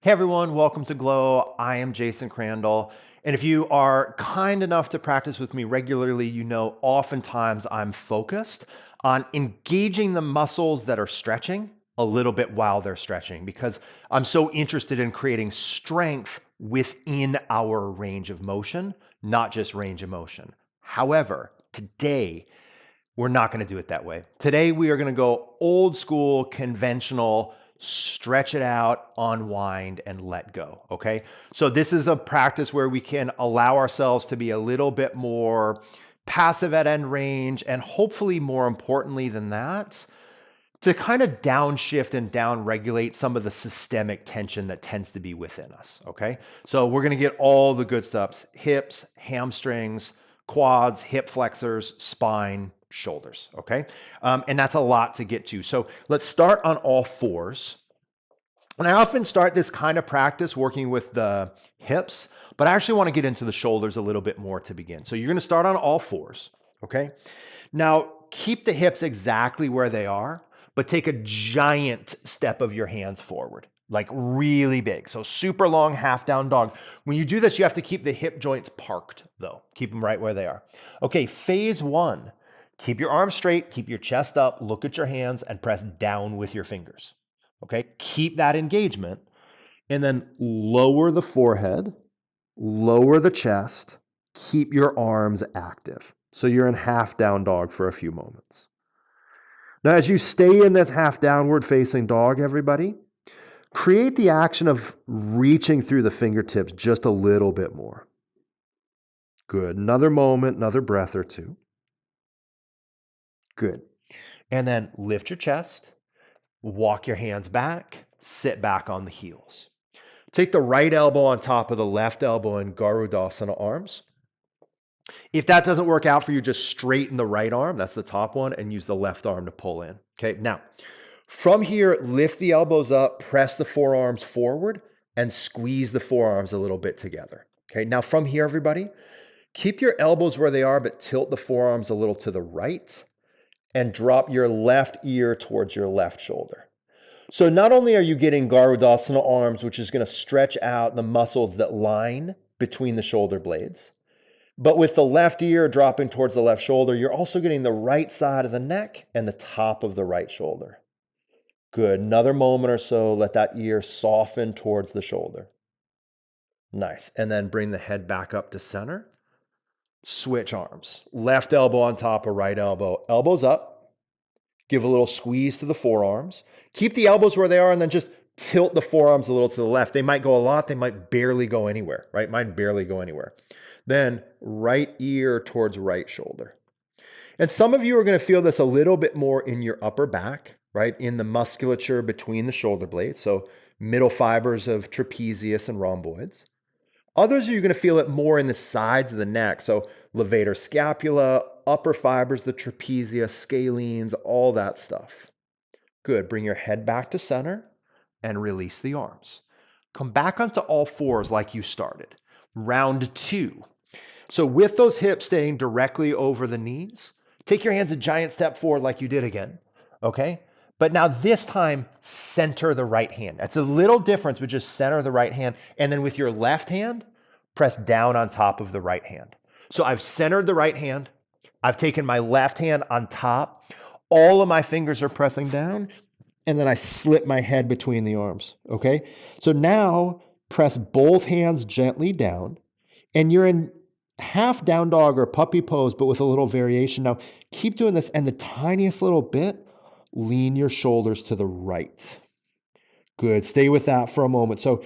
Hey everyone, welcome to Glow. I am Jason Crandell. And if you are kind enough to practice with me regularly, you know oftentimes I'm focused on engaging the muscles that are stretching a little bit while they're stretching because I'm so interested in creating strength within our range of motion, not just range of motion. However, today we're not going to do it that way. Today we are going to go old school, conventional, stretch it out, unwind, and let go. Okay. So this is a practice where we can allow ourselves to be a little bit more passive at end range, and hopefully, more importantly than that, to kind of downshift and down regulate some of the systemic tension that tends to be within us. Okay. So we're going to get all the good stuff: hips, hamstrings, quads, hip flexors, spine, shoulders. Okay. And that's a lot to get to. So let's start on all fours. And I often start this kind of practice working with the hips, but I actually want to get into the shoulders a little bit more to begin. So you're going to start on all fours. Okay. Now keep the hips exactly where they are, but take a giant step of your hands forward, like really big. So super long half down dog. When you do this, you have to keep the hip joints parked though. Keep them right where they are. Okay, phase one. Keep your arms straight, keep your chest up, look at your hands, and press down with your fingers. Okay, keep that engagement, and then lower the forehead, lower the chest, keep your arms active. So you're in half down dog for a few moments. Now, as you stay in this half downward facing dog, everybody, create the action of reaching through the fingertips just a little bit more. Good. Another moment, another breath or two. Good. And then lift your chest, walk your hands back, sit back on the heels. Take the right elbow on top of the left elbow in Garudasana arms. If that doesn't work out for you, just straighten the right arm, that's the top one, and use the left arm to pull in. Okay, now from here, lift the elbows up, press the forearms forward, and squeeze the forearms a little bit together. Okay, now from here, everybody, keep your elbows where they are, but tilt the forearms a little to the right and drop your left ear towards your left shoulder. So not only are you getting Garudasana arms, which is going to stretch out the muscles that line between the shoulder blades, but with the left ear dropping towards the left shoulder, you're also getting the right side of the neck and the top of the right shoulder. Good. Another moment or so, let that ear soften towards the shoulder. Nice. And then bring the head back up to center. Switch arms. Left elbow on top of right elbow. Elbows up. Give a little squeeze to the forearms. Keep the elbows where they are and then just tilt the forearms a little to the left. They might go a lot. They might barely go anywhere, right? Might barely go anywhere. Then right ear towards right shoulder. And some of you are going to feel this a little bit more in your upper back, right? In the musculature between the shoulder blades. So middle fibers of trapezius and rhomboids. Others are you going to feel it more in the sides of the neck. So levator scapula, upper fibers, the trapezius, scalenes, all that stuff. Good. Bring your head back to center and release the arms. Come back onto all fours like you started. Round two. So with those hips staying directly over the knees, take your hands a giant step forward like you did again. Okay? But now this time, center the right hand. That's a little difference, but just center the right hand. And then with your left hand, press down on top of the right hand. So I've centered the right hand. I've taken my left hand on top. All of my fingers are pressing down. And then I slip my head between the arms. Okay? So now press both hands gently down. And you're in half down dog or puppy pose, but with a little variation. Now keep doing this. And the tiniest little bit, lean your shoulders to the right. Good. Stay with that for a moment. So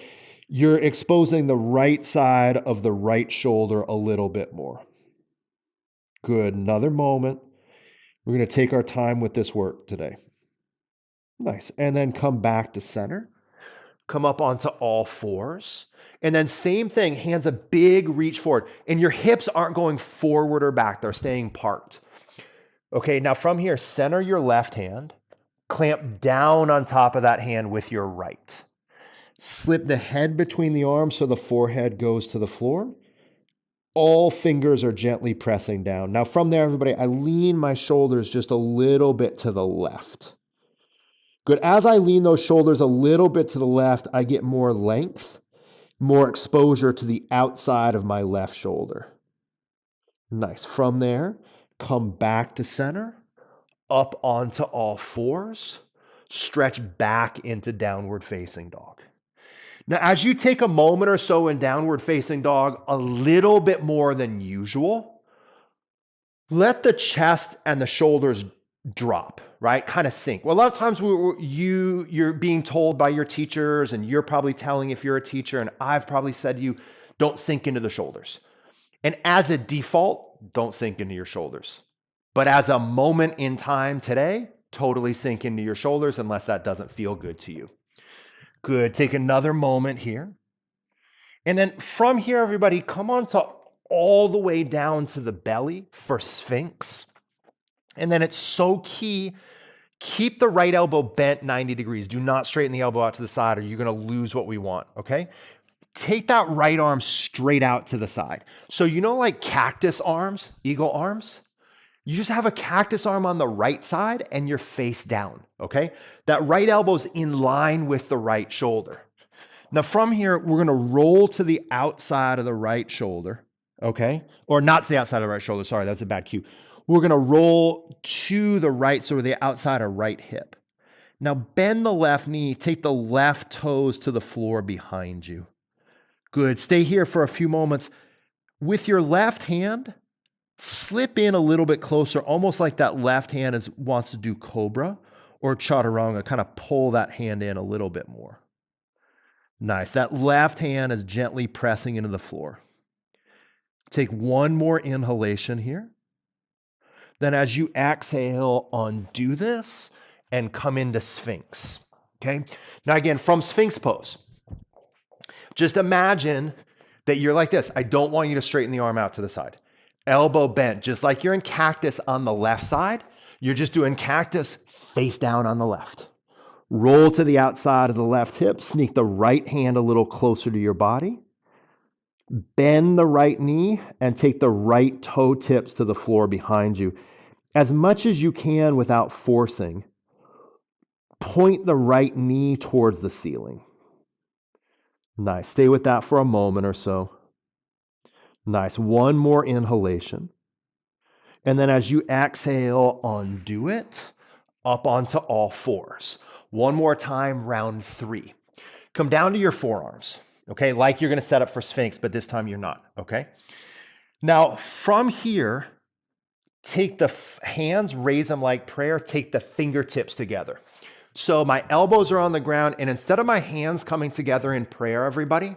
you're exposing the right side of the right shoulder a little bit more. Good. Another moment. We're going to take our time with this work today. Nice. And then come back to center. Come up onto all fours. And then same thing, hands a big reach forward. And your hips aren't going forward or back. They're staying parked. Okay, now from here, center your left hand, clamp down on top of that hand with your right. Slip the head between the arms so the forehead goes to the floor. All fingers are gently pressing down. Now from there, everybody, I lean my shoulders just a little bit to the left. Good. As I lean those shoulders a little bit to the left, I get more length, more exposure to the outside of my left shoulder. Nice. From there, come back to center, up onto all fours, stretch back into downward facing dog. Now, as you take a moment or so in downward facing dog, a little bit more than usual, let the chest and the shoulders drop, right? Kind of sink. Well, a lot of times you're being told by your teachers, and you're probably telling if you're a teacher, and I've probably said to you, don't sink into the shoulders. And as a default, don't sink into your shoulders. But as a moment in time today, totally sink into your shoulders unless that doesn't feel good to you. Good. Take another moment here. And then from here, everybody, come on to all the way down to the belly for Sphinx. And then it's so key, keep the right elbow bent 90 degrees. Do not straighten the elbow out to the side or you're going to lose what we want, okay? Take that right arm straight out to the side. So you know like cactus arms, eagle arms? You just have a cactus arm on the right side and you're face down, okay? That right elbow's in line with the right shoulder. Now from here, we're gonna roll to the outside of the right shoulder, okay? Or not to the outside of the right shoulder, sorry, that's a bad cue. We're gonna roll to the right, so the outside of right hip. Now bend the left knee, take the left toes to the floor behind you. Good, stay here for a few moments. With your left hand, slip in a little bit closer, almost like that left hand wants to do cobra or chaturanga, kind of pull that hand in a little bit more. Nice, that left hand is gently pressing into the floor. Take one more inhalation here. Then as you exhale, undo this and come into Sphinx, okay? Now again, from Sphinx pose, just imagine that you're like this. I don't want you to straighten the arm out to the side. Elbow bent, just like you're in cactus on the left side, you're just doing cactus face down on the left. Roll to the outside of the left hip, sneak the right hand a little closer to your body. Bend the right knee and take the right toe tips to the floor behind you. As much as you can without forcing, point the right knee towards the ceiling. Nice. Stay with that for a moment or so. Nice. One more inhalation. And then as you exhale, undo it up onto all fours. One more time, round 3. Come down to your forearms, okay? Like you're going to set up for Sphinx, but this time you're not, okay? Now, from here, take the hands, raise them like prayer, take the fingertips together. So my elbows are on the ground, and instead of my hands coming together in prayer, everybody,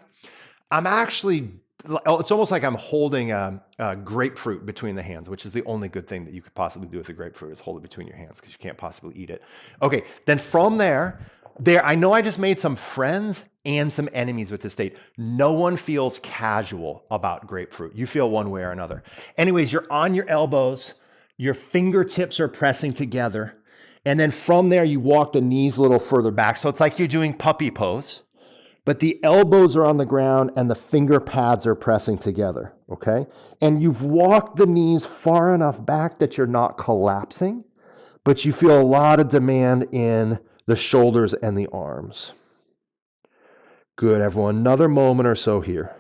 I'm actually, it's almost like I'm holding a grapefruit between the hands, which is the only good thing that you could possibly do with a grapefruit is hold it between your hands because you can't possibly eat it. Okay, then from there, I know I just made some friends and some enemies with this state. No one feels casual about grapefruit. You feel one way or another. Anyways, you're on your elbows, your fingertips are pressing together, and then from there, you walk the knees a little further back. So it's like you're doing puppy pose, but the elbows are on the ground and the finger pads are pressing together, okay? And you've walked the knees far enough back that you're not collapsing, but you feel a lot of demand in the shoulders and the arms. Good, everyone. Another moment or so here.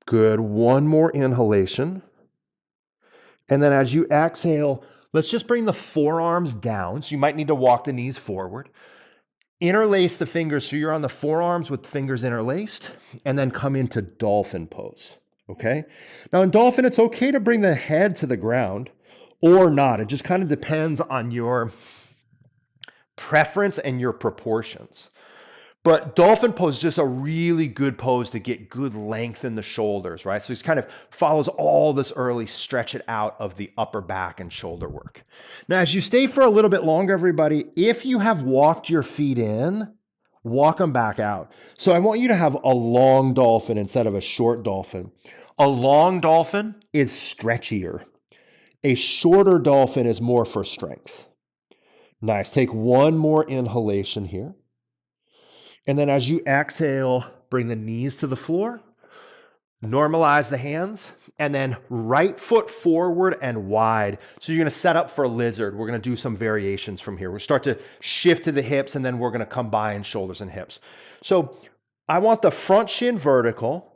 Good. One more inhalation. And then as you exhale, let's just bring the forearms down. So you might need to walk the knees forward. Interlace the fingers so you're on the forearms with fingers interlaced, and then come into dolphin pose, okay? Now in dolphin, it's okay to bring the head to the ground or not. It just kind of depends on your preference and your proportions. But dolphin pose is just a really good pose to get good length in the shoulders, right? So it kind of follows all this early stretch it out of the upper back and shoulder work. Now, as you stay for a little bit longer, everybody, if you have walked your feet in, walk them back out. So I want you to have a long dolphin instead of a short dolphin. A long dolphin is stretchier. A shorter dolphin is more for strength. Nice. Take one more inhalation here. And then as you exhale, bring the knees to the floor. Normalize the hands, and then right foot forward and wide. So you're gonna set up for a lizard. We're gonna do some variations from here. We'll start to shift to the hips, and then we're gonna combine shoulders and hips. So I want the front shin vertical.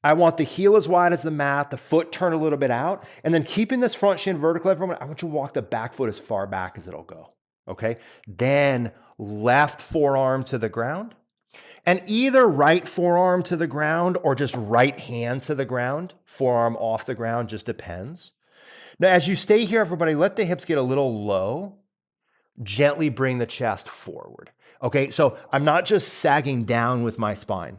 I want the heel as wide as the mat, the foot turn a little bit out, and then keeping this front shin vertical, everyone, I want you to walk the back foot as far back as it'll go, okay? Then left forearm to the ground, and either right forearm to the ground or just right hand to the ground, forearm off the ground, just depends. Now, as you stay here, everybody, let the hips get a little low. Gently bring the chest forward, okay? So I'm not just sagging down with my spine.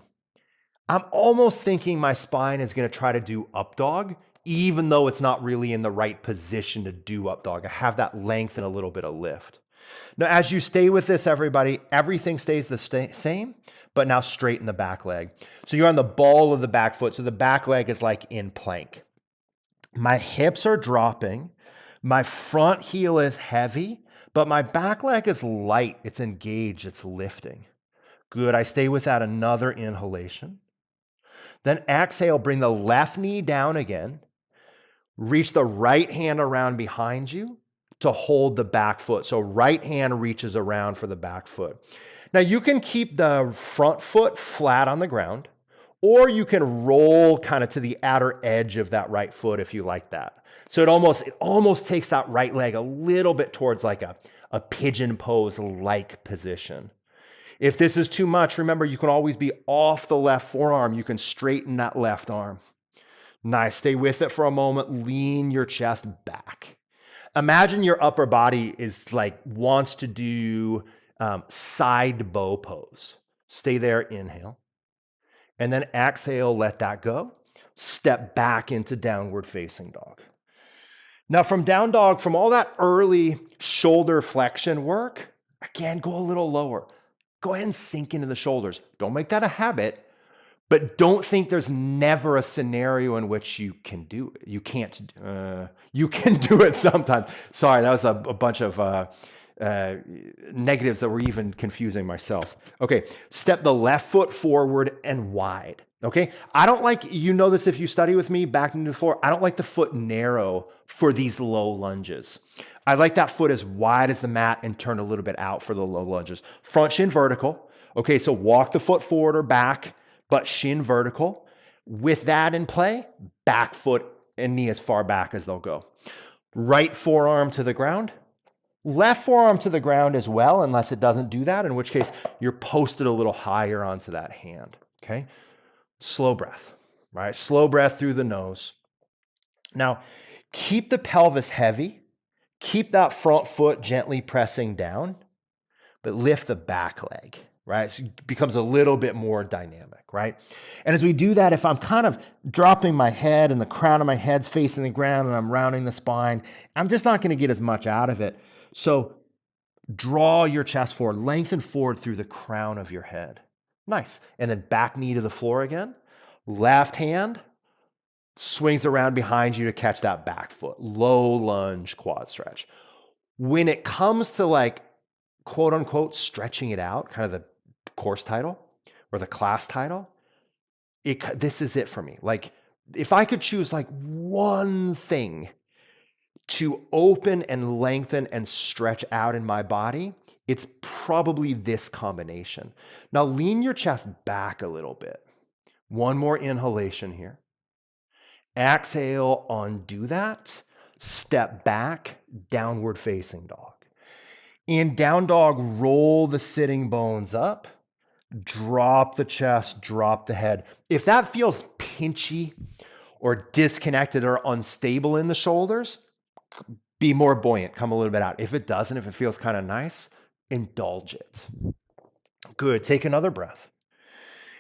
I'm almost thinking my spine is gonna try to do up dog, even though it's not really in the right position to do up dog. I have that length and a little bit of lift. Now, as you stay with this, everybody, everything stays the same, but now straighten the back leg. So you're on the ball of the back foot. So the back leg is like in plank. My hips are dropping. My front heel is heavy, but my back leg is light. It's engaged, it's lifting. Good, I stay with that, another inhalation. Then exhale, bring the left knee down again. Reach the right hand around behind you to hold the back foot. So right hand reaches around for the back foot. Now you can keep the front foot flat on the ground, or you can roll kind of to the outer edge of that right foot if you like that. So it almost takes that right leg a little bit towards like a pigeon pose like position. If this is too much, remember you can always be off the left forearm. You can straighten that left arm. Nice, stay with it for a moment. Lean your chest back. Imagine your upper body is like wants to do side bow pose. Stay there, inhale. And then exhale, let that go. Step back into downward facing dog. Now from down dog, from all that early shoulder flexion work, again, go a little lower. Go ahead and sink into the shoulders. Don't make that a habit, but don't think there's never a scenario in which you can do it. You can't. You can do it sometimes. Sorry, that was a bunch of negatives that were even confusing myself. Okay, step the left foot forward and wide. Okay, I don't like, you know this if you study with me, back into the floor, I don't like the foot narrow for these low lunges. I like that foot as wide as the mat and turn a little bit out for the low lunges. Front shin vertical. Okay, so walk the foot forward or back, but shin vertical. With that in play, back foot and knee as far back as they'll go. Right forearm to the ground. Left forearm to the ground as well, unless it doesn't do that, in which case you're posted a little higher onto that hand, okay? Slow breath, right? Slow breath through the nose. Now, keep the pelvis heavy. Keep that front foot gently pressing down, but lift the back leg, right? So it becomes a little bit more dynamic, right? And as we do that, if I'm kind of dropping my head and the crown of my head's facing the ground and I'm rounding the spine, I'm just not going to get as much out of it. So draw your chest forward, lengthen forward through the crown of your head. Nice. And then back knee to the floor again. Left hand swings around behind you to catch that back foot. Low lunge quad stretch. When it comes to like, quote unquote, stretching it out, kind of the course title or the class title, this is it for me. Like if I could choose like one thing to open and lengthen and stretch out in my body, it's probably this combination. Now lean your chest back a little bit. One more inhalation here. Exhale, undo that. Step back, downward facing dog. In down dog, roll the sitting bones up. Drop the chest, drop the head. If that feels pinchy or disconnected or unstable in the shoulders, be more buoyant, come a little bit out. If it doesn't, if it feels kind of nice, indulge it. Good, take another breath.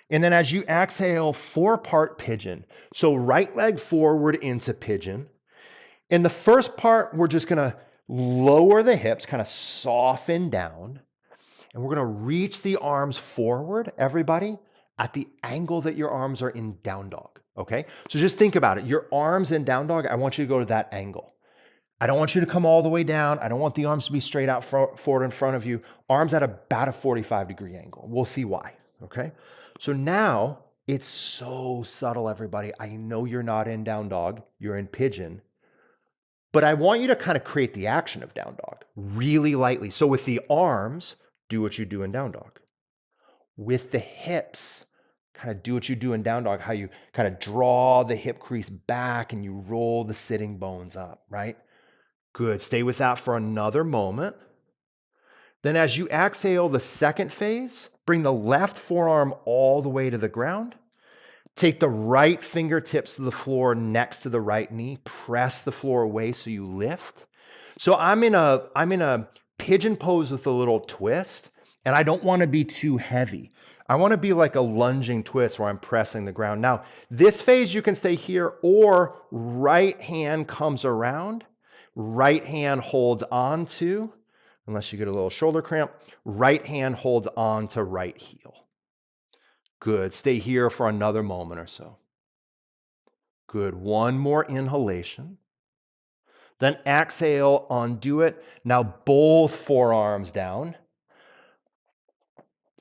And then as you exhale, 4-part pigeon. So right leg forward into pigeon. In the first part, we're just gonna lower the hips, kind of soften down. And we're gonna reach the arms forward, everybody, at the angle that your arms are in down dog, okay? So just think about it. Your arms in down dog, I want you to go to that angle. I don't want you to come all the way down. I don't want the arms to be straight out forward in front of you. Arms at about a 45-degree angle. We'll see why, okay? So now It's so subtle, everybody. I know you're not in down dog, you're in pigeon, but I want you to kind of create the action of down dog really lightly. So with the arms, do what you do in down dog. With the hips, kind of do what you do in down dog, how you kind of draw the hip crease back and you roll the sitting bones up, right? Good. Stay with that for another moment. Then as you exhale the second phase, bring the left forearm all the way to the ground. Take the right fingertips to the floor next to the right knee. Press the floor away so you lift. So I'm in a pigeon pose with a little twist, and I don't want to be too heavy. I want to be like a lunging twist where I'm pressing the ground. Now, this phase you can stay here, or right hand comes around, right hand holds on to, unless you get a little shoulder cramp, right hand holds on to right heel. Good. Stay here for another moment or so. Good. One more inhalation. Then exhale, undo it. Now both forearms down.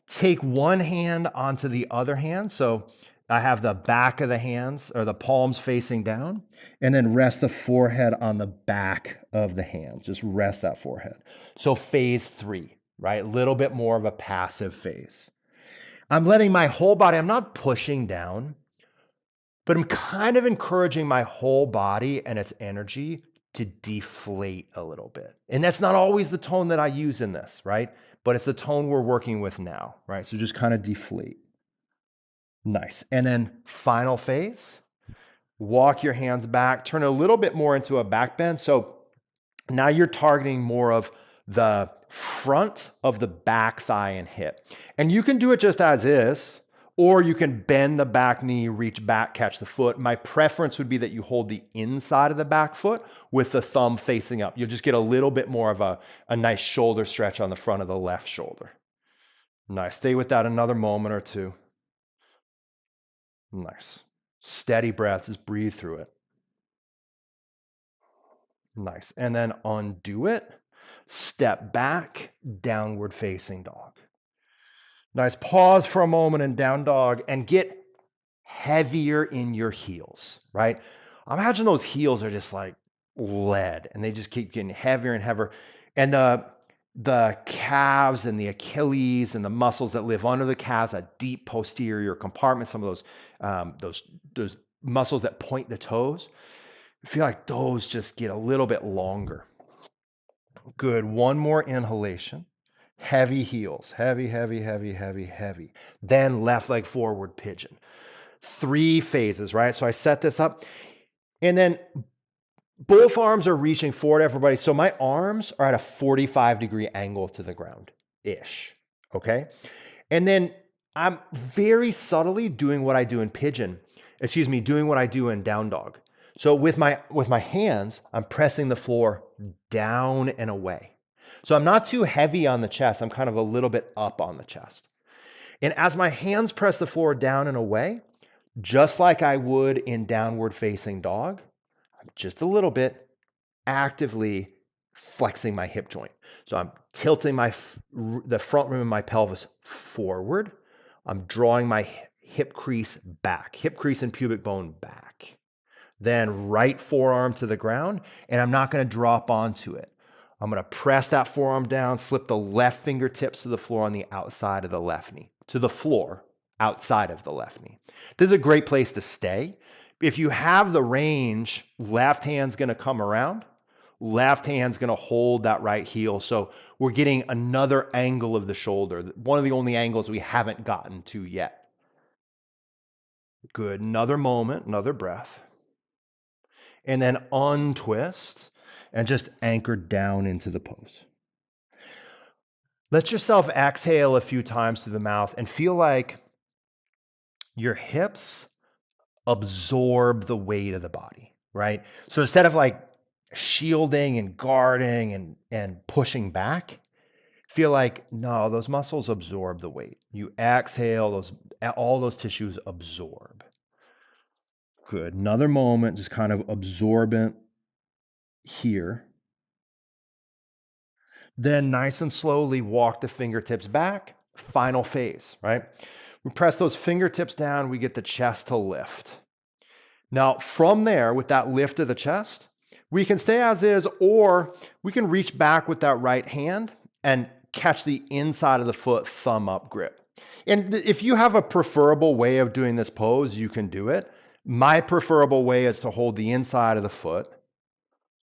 Take one hand onto the other hand. So I have the back of the hands or the palms facing down, and then rest the forehead on the back of the hands. Just rest that forehead. So phase 3, right? A little bit more of a passive phase. I'm letting my whole body, I'm not pushing down, but I'm kind of encouraging my whole body and its energy to deflate a little bit. And that's not always the tone that I use in this, right? But it's the tone we're working with now, right? So just kind of deflate. Nice. And then final phase, walk your hands back, turn a little bit more into a back bend. So now you're targeting more of the front of the back thigh and hip. And you can do it just as is, or you can bend the back knee, reach back, catch the foot. My preference would be that you hold the inside of the back foot with the thumb facing up. You'll just get a little bit more of a nice shoulder stretch on the front of the left shoulder. Nice. Stay with that another moment or two. Nice. Steady breath. Just breathe through it. Nice. And then undo it. Step back, downward facing dog. Nice. Pause for a moment in down dog and get heavier in your heels, right? Imagine those heels are just like lead and they just keep getting heavier and heavier. And the calves and the Achilles and the muscles that live under the calves, that deep posterior compartment, some of those muscles that point the toes, I feel like those just get a little bit longer. Good. One more inhalation. Heavy heels. Heavy, heavy, heavy, heavy, heavy. Then left leg forward pigeon. 3 phases, right? So I set this up. And then both arms are reaching forward, everybody. So my arms are at a 45-degree angle to the ground-ish, okay? And then I'm very subtly doing what I do in pigeon. Doing what I do in down dog. So with my hands, I'm pressing the floor down and away. So I'm not too heavy on the chest. I'm kind of a little bit up on the chest. And as my hands press the floor down and away, just like I would in downward facing dog, I'm just a little bit actively flexing my hip joint. So I'm tilting the front rim of my pelvis forward. I'm drawing my hip crease back, hip crease and pubic bone back. Then right forearm to the ground, and I'm not going to drop onto it. I'm going to press that forearm down, slip the left fingertips to the floor on the outside of the left knee, to the floor outside of the left knee. This is a great place to stay. If you have the range, left hand's going to come around, left hand's going to hold that right heel. So we're getting another angle of the shoulder, one of the only angles we haven't gotten to yet. Good. Another moment, another breath. And then untwist and just anchor down into the pose. Let yourself exhale a few times through the mouth and feel like your hips absorb the weight of the body, right? So instead of like shielding and guarding and pushing back, feel like, no, those muscles absorb the weight. You exhale, all those tissues absorb. Good. Another moment, just kind of absorbent here. Then nice and slowly walk the fingertips back. Final phase, right? We press those fingertips down, we get the chest to lift. Now, from there, with that lift of the chest, we can stay as is, or we can reach back with that right hand and catch the inside of the foot, thumb up grip. And if you have a preferable way of doing this pose, you can do it. My preferable way is to hold the inside of the foot,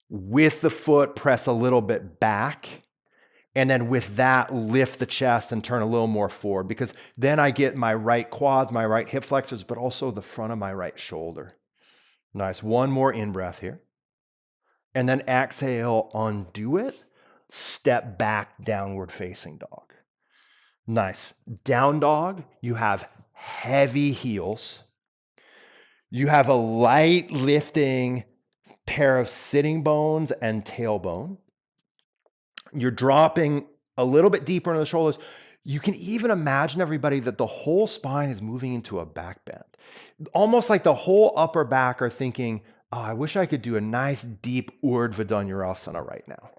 with the foot press a little bit back, and then with that lift the chest and turn a little more forward, because then I get my right quads, my right hip flexors, but also the front of my right shoulder. Nice. One more in-breath here. And then exhale, undo it. Step back, downward facing dog. Nice. Down dog, you have heavy heels. You have a light lifting pair of sitting bones and tailbone. You're dropping a little bit deeper into the shoulders. You can even imagine, everybody, that the whole spine is moving into a back bend. Almost like the whole upper back are thinking, oh, I wish I could do a nice deep Urdhva Dhanurasana right now.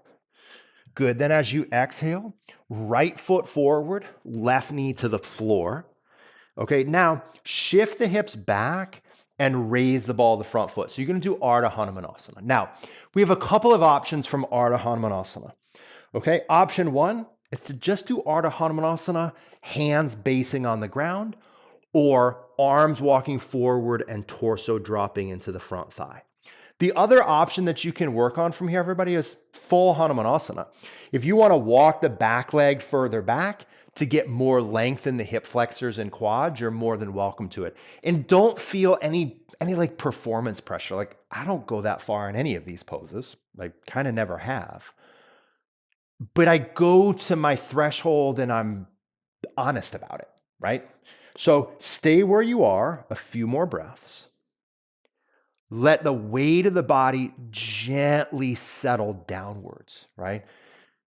Good. Then as you exhale, right foot forward, left knee to the floor. Okay, now shift the hips back and raise the ball of the front foot. So you're going to do Ardha Hanumanasana. Now, we have a couple of options from Ardha Hanumanasana. Okay, option one is to just do Ardha Hanumanasana, hands basing on the ground, or arms walking forward and torso dropping into the front thigh. The other option that you can work on from here, everybody, is full Hanumanasana. If you want to walk the back leg further back to get more length in the hip flexors and quads, you're more than welcome to it. And don't feel any like performance pressure. Like, I don't go that far in any of these poses. I kind of never have. But I go to my threshold and I'm honest about it, right? So stay where you are, a few more breaths. Let the weight of the body gently settle downwards, right?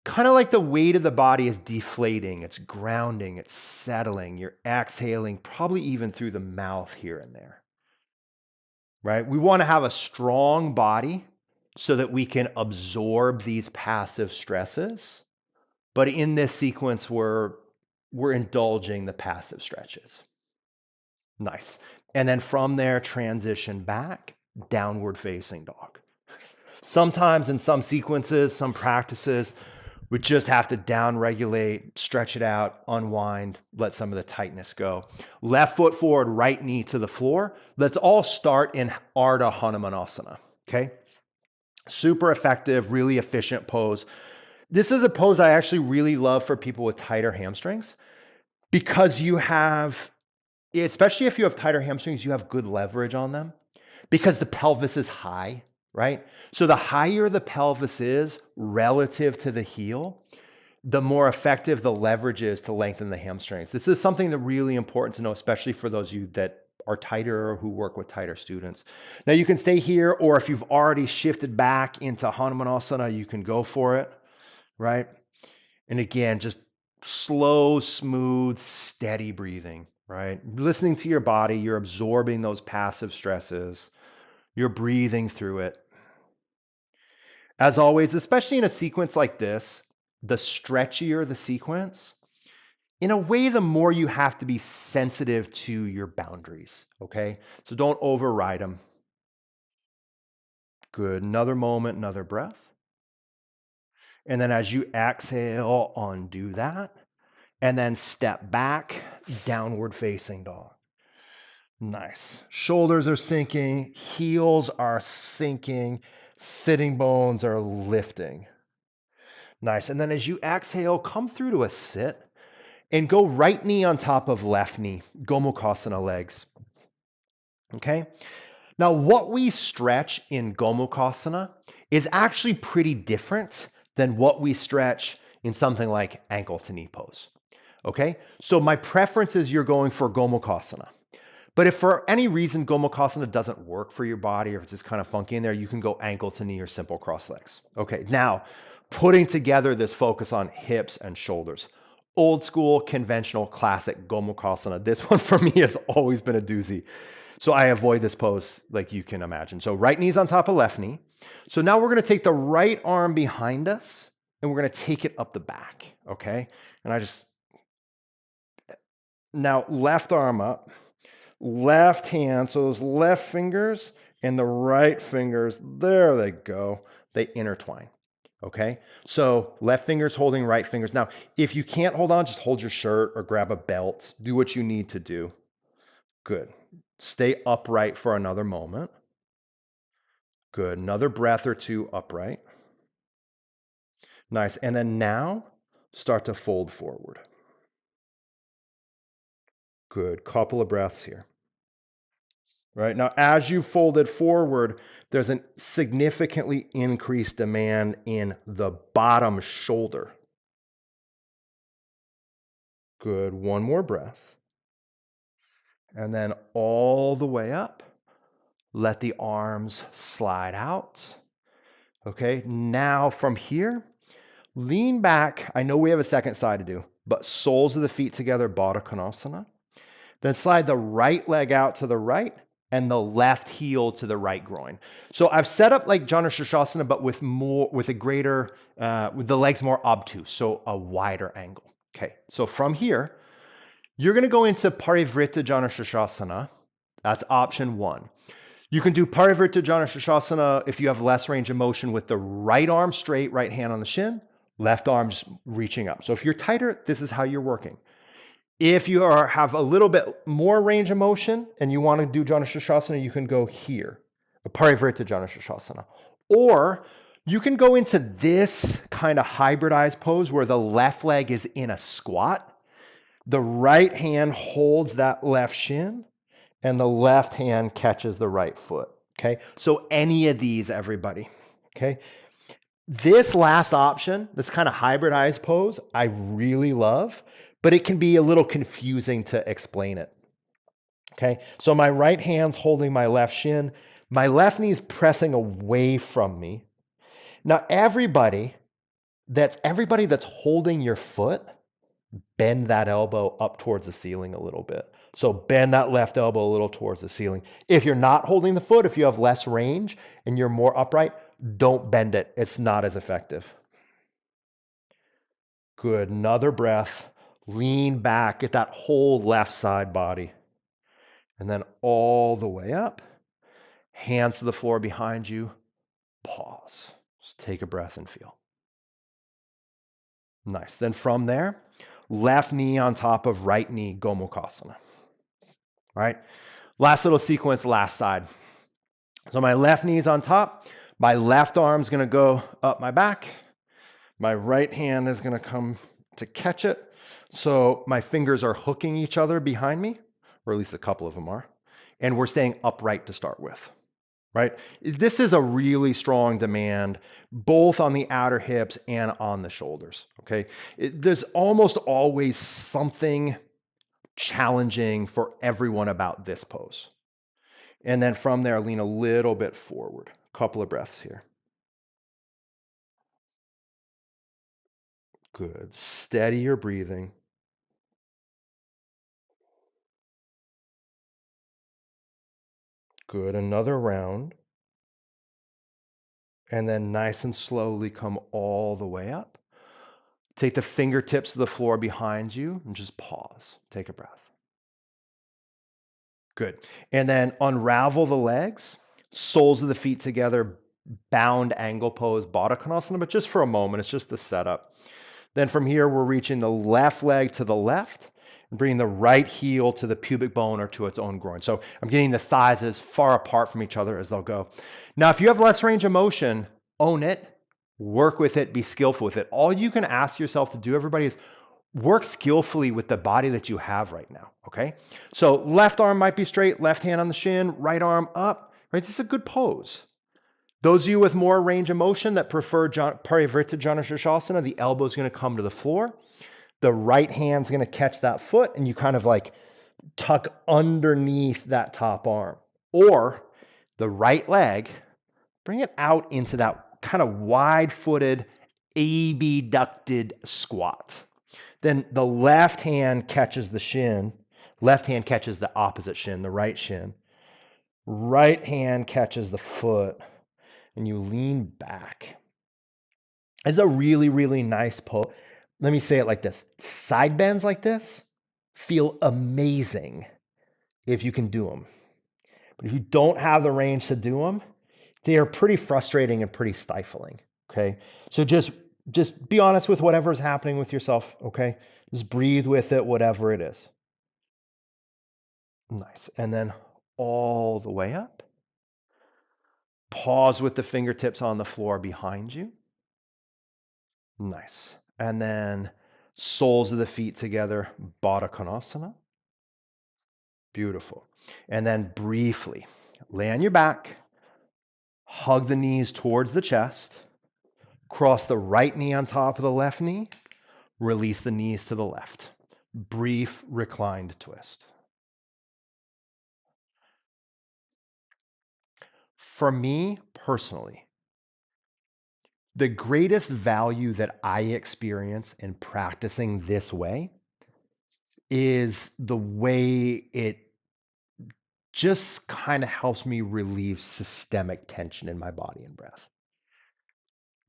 Kind of like the weight of the body is deflating, it's grounding, it's settling. You're exhaling, probably even through the mouth here and there, right? We want to have a strong body so that we can absorb these passive stresses. But in this sequence, we're indulging the passive stretches. Nice. And then from there, transition back, downward facing dog. Sometimes in some sequences, some practices, we just have to down regulate, stretch it out, unwind, let some of the tightness go. Left foot forward, right knee to the floor. Let's all start in Ardha Hanumanasana, okay? Super effective, really efficient pose. This is a pose I actually really love for people with tighter hamstrings, because you have, especially if you have tighter hamstrings, you have good leverage on them because the pelvis is high, right? So the higher the pelvis is relative to the heel, the more effective the leverage is to lengthen the hamstrings. This is something that's really important to know, especially for those of you that are tighter or who work with tighter students. Now you can stay here, or if you've already shifted back into Hanumanasana, you can go for it, right? And again, just slow, smooth, steady breathing, right? Listening to your body, you're absorbing those passive stresses, you're breathing through it. As always, especially in a sequence like this, the stretchier the sequence, in a way, the more you have to be sensitive to your boundaries, okay? So don't override them. Good. Another moment, another breath. And then as you exhale, undo that. And then step back, downward facing dog. Nice. Shoulders are sinking, heels are sinking, sitting bones are lifting. Nice. And then as you exhale, come through to a sit. And go right knee on top of left knee, Gomukhasana legs. Okay? Now, what we stretch in Gomukhasana is actually pretty different than what we stretch in something like ankle to knee pose. Okay? So my preference is you're going for Gomukhasana. But if for any reason Gomukhasana doesn't work for your body, or if it's just kind of funky in there, you can go ankle to knee or simple cross legs. Okay, now putting together this focus on hips and shoulders. Old school, conventional, classic Gomukhasana. This one for me has always been a doozy. So I avoid this pose like you can imagine. So right knee's on top of left knee. So now we're going to take the right arm behind us and we're going to take it up the back, okay? And I just Now, left arm up, left hand, so those left fingers and the right fingers, there they go. They intertwine. Okay, so left fingers holding right fingers. Now, if you can't hold on, just hold your shirt or grab a belt. Do what you need to do. Good. Stay upright for another moment. Good. Another breath or two upright. Nice. And then now start to fold forward. Good. Couple of breaths here. Right now, as you folded forward, there's a significantly increased demand in the bottom shoulder. Good. One more breath. And then all the way up. Let the arms slide out. Okay. Now from here, lean back. I know we have a second side to do, but soles of the feet together, Baddha Konasana. Then slide the right leg out to the right and the left heel to the right groin. So I've set up like Janu Shirshasana, but with the legs more obtuse, so a wider angle. Okay, so from here, you're gonna go into Parivrtta Janu Shirshasana. That's option one. You can do Parivrtta Janu Shirshasana if you have less range of motion with the right arm straight, right hand on the shin, left arm just reaching up. So if you're tighter, this is how you're working. If you have a little bit more range of motion and you want to do Janu Shirshasana, you can go here, a Parivrtta Janu Shirshasana. Or you can go into this kind of hybridized pose where the left leg is in a squat. The right hand holds that left shin and the left hand catches the right foot. Okay, so any of these, everybody. Okay, this last option, this kind of hybridized pose, I really love, but it can be a little confusing to explain it. Okay, so my right hand's holding my left shin, my left knee's pressing away from me. Now, everybody that's holding your foot, bend that elbow up towards the ceiling a little bit. So bend that left elbow a little towards the ceiling. If you're not holding the foot, if you have less range and you're more upright, don't bend it. It's not as effective. Good. Another breath. Lean back. Get that whole left side body. And then all the way up. Hands to the floor behind you. Pause. Just take a breath and feel. Nice. Then from there, left knee on top of right knee, Gomukhasana. All right. Last little sequence, last side. So my left knee's on top. My left arm's going to go up my back. My right hand is going to come to catch it. So my fingers are hooking each other behind me, or at least a couple of them are. And we're staying upright to start with, right? This is a really strong demand, both on the outer hips and on the shoulders, okay? There's almost always something challenging for everyone about this pose. And then from there, lean a little bit forward. A couple of breaths here. Good. Steady your breathing. Good. Another round. And then nice and slowly come all the way up. Take the fingertips to the floor behind you and just pause. Take a breath. Good. And then unravel the legs, soles of the feet together, bound angle pose, Baddha Konasana, but just for a moment, it's just the setup. Then from here, we're reaching the left leg to the left and bringing the right heel to the pubic bone or to its own groin. So I'm getting the thighs as far apart from each other as they'll go. Now, if you have less range of motion, own it. Work with it, be skillful with it. All you can ask yourself to do, everybody, is work skillfully with the body that you have right now, okay? So left arm might be straight, left hand on the shin, right arm up, right? This is a good pose. Those of you with more range of motion that prefer Parivrtta Janu Shirshasana, the elbow is going to come to the floor. The right hand's going to catch that foot, and you kind of like tuck underneath that top arm. Or the right leg, bring it out into that kind of wide-footed, abducted squat. Then the left hand catches the shin. Left hand catches the opposite shin, the right shin. Right hand catches the foot, and you lean back. It's a really, really nice pose. Let me say it like this. Side bends like this feel amazing if you can do them. But if you don't have the range to do them, they are pretty frustrating and pretty stifling. Okay. So just be honest with whatever's happening with yourself. Okay. Just breathe with it, whatever it is. Nice. And then all the way up. Pause with the fingertips on the floor behind you. Nice. And then soles of the feet together, Baddha Konasana. Beautiful. And then briefly lay on your back, hug the knees towards the chest, cross the right knee on top of the left knee, release the knees to the left. Brief reclined twist. For me personally, the greatest value that I experience in practicing this way is the way it just kind of helps me relieve systemic tension in my body and breath.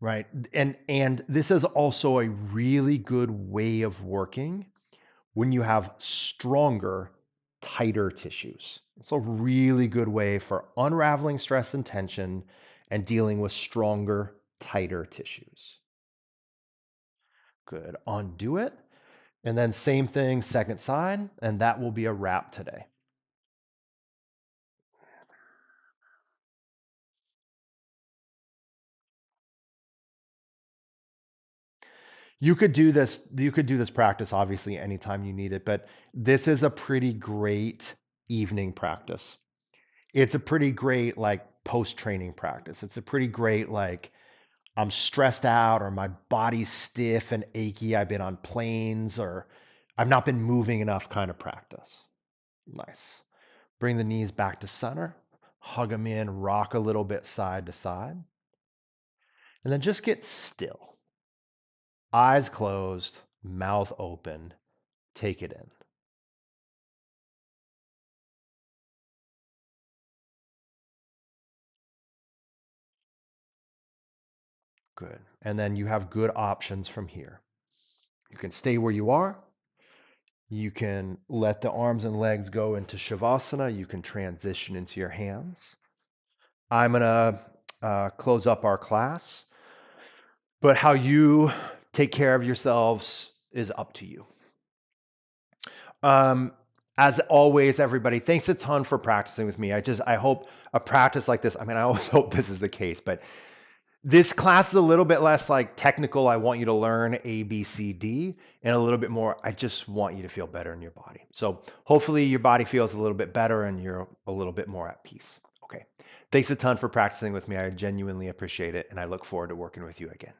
Right. And this is also a really good way of working when you have stronger, tighter tissues. It's a really good way for unraveling stress and tension and dealing with stronger, tighter tissues. Good. Undo it. And then same thing, second side, and that will be a wrap today. You could do this practice obviously anytime you need it, but this is a pretty great evening practice. It's a pretty great like post-training practice. It's a pretty great like I'm stressed out or my body's stiff and achy, I've been on planes or I've not been moving enough kind of practice. Nice. Bring the knees back to center, hug them in, rock a little bit side to side, and then just get still. Eyes closed, mouth open, take it in. Good. And then you have good options from here. You can stay where you are. You can let the arms and legs go into Shavasana. You can transition into your hands. I'm going to close up our class, but how you take care of yourselves is up to you. As always, everybody, thanks a ton for practicing with me. I hope a practice like this, I mean, I always hope this is the case, but this class is a little bit less like technical. I want you to learn A, B, C, D, and a little bit more. I just want you to feel better in your body. So hopefully your body feels a little bit better and you're a little bit more at peace. Okay. Thanks a ton for practicing with me. I genuinely appreciate it. And I look forward to working with you again.